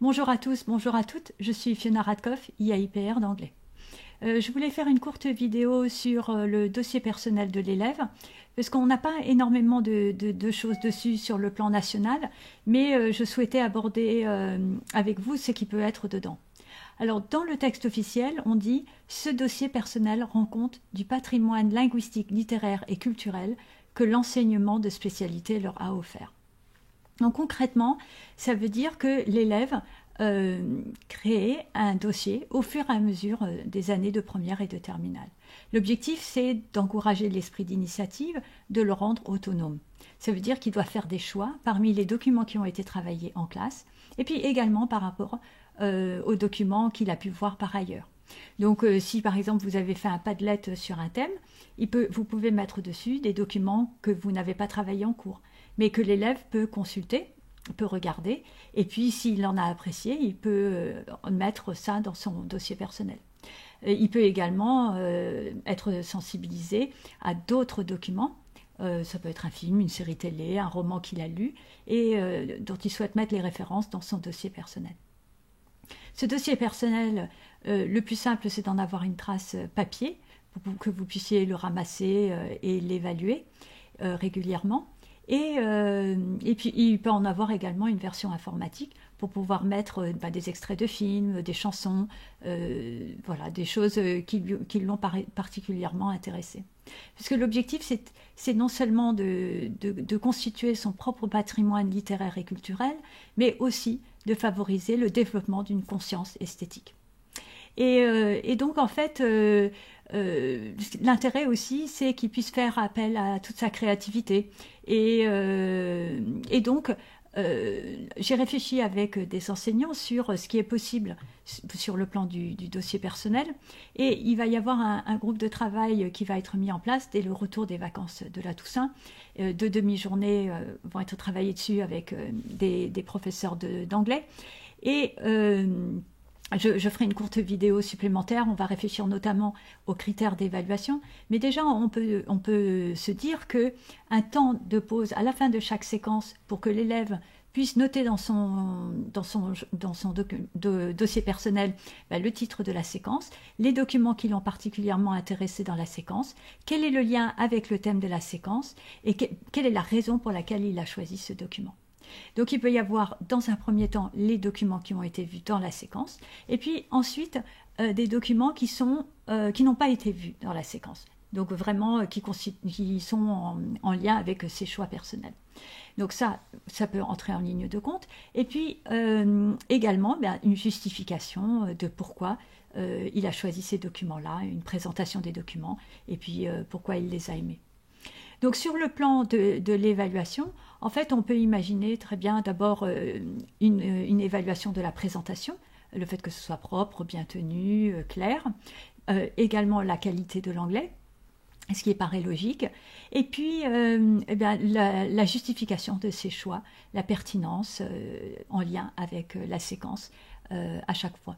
Bonjour à tous, bonjour à toutes, je suis Fiona Radkoff, IAIPR d'anglais. Je voulais faire une courte vidéo sur le dossier personnel de l'élève, parce qu'on n'a pas énormément de choses dessus sur le plan national, mais je souhaitais aborder avec vous ce qui peut être dedans. Alors, dans le texte officiel, on dit « Ce dossier personnel rend compte du patrimoine linguistique, littéraire et culturel que l'enseignement de spécialité leur a offert ». Donc concrètement, ça veut dire que l'élève crée un dossier au fur et à mesure des années de première et de terminale. L'objectif, c'est d'encourager l'esprit d'initiative, de le rendre autonome. Ça veut dire qu'il doit faire des choix parmi les documents qui ont été travaillés en classe, et puis également par rapport aux documents qu'il a pu voir par ailleurs. Donc si par exemple vous avez fait un Padlet sur un thème, vous pouvez mettre dessus des documents que vous n'avez pas travaillé en cours, mais que l'élève peut consulter, peut regarder, et puis s'il en a apprécié, il peut mettre ça dans son dossier personnel. Il peut également être sensibilisé à d'autres documents, ça peut être un film, une série télé, un roman qu'il a lu, et dont il souhaite mettre les références dans son dossier personnel. Ce dossier personnel, le plus simple, c'est d'en avoir une trace papier, pour que vous puissiez le ramasser et l'évaluer régulièrement. Et puis, il peut en avoir également une version informatique pour pouvoir mettre des extraits de films, des chansons, voilà, des choses qui l'ont particulièrement intéressé. Parce que l'objectif, c'est non seulement de constituer son propre patrimoine littéraire et culturel, mais aussi de favoriser le développement d'une conscience esthétique. Et donc, en fait, l'intérêt aussi, c'est qu'il puisse faire appel à toute sa créativité. Et donc, j'ai réfléchi avec des enseignants sur ce qui est possible sur le plan du dossier personnel. Et il va y avoir un groupe de travail qui va être mis en place dès le retour des vacances de la Toussaint. 2 demi-journées vont être travaillées dessus avec des professeurs d'anglais. Et je ferai une courte vidéo supplémentaire, on va réfléchir notamment aux critères d'évaluation, mais déjà on peut se dire qu'un temps de pause à la fin de chaque séquence pour que l'élève puisse noter dans son dossier personnel le titre de la séquence, les documents qui l'ont particulièrement intéressé dans la séquence, quel est le lien avec le thème de la séquence et quelle est la raison pour laquelle il a choisi ce document. Donc il peut y avoir dans un premier temps les documents qui ont été vus dans la séquence et puis ensuite des documents qui n'ont pas été vus dans la séquence. Donc vraiment qui sont en lien avec ses choix personnels. Donc ça peut entrer en ligne de compte. Et puis également une justification de pourquoi il a choisi ces documents-là, une présentation des documents et puis pourquoi il les a aimés. Donc sur le plan de l'évaluation, en fait, on peut imaginer très bien d'abord une évaluation de la présentation, le fait que ce soit propre, bien tenu, clair, également la qualité de l'anglais, ce qui paraît logique, et puis la justification de ses choix, la pertinence en lien avec la séquence à chaque fois.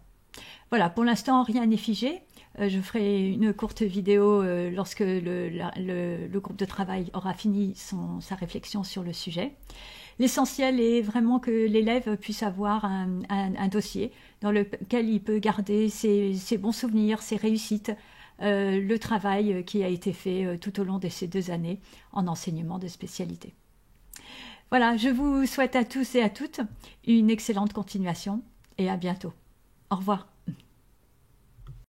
Voilà, pour l'instant, rien n'est figé. Je ferai une courte vidéo lorsque le groupe de travail aura fini sa réflexion sur le sujet. L'essentiel est vraiment que l'élève puisse avoir un dossier dans lequel il peut garder ses bons souvenirs, ses réussites, le travail qui a été fait tout au long de ces 2 années en enseignement de spécialité. Voilà, je vous souhaite à tous et à toutes une excellente continuation et à bientôt. Au revoir.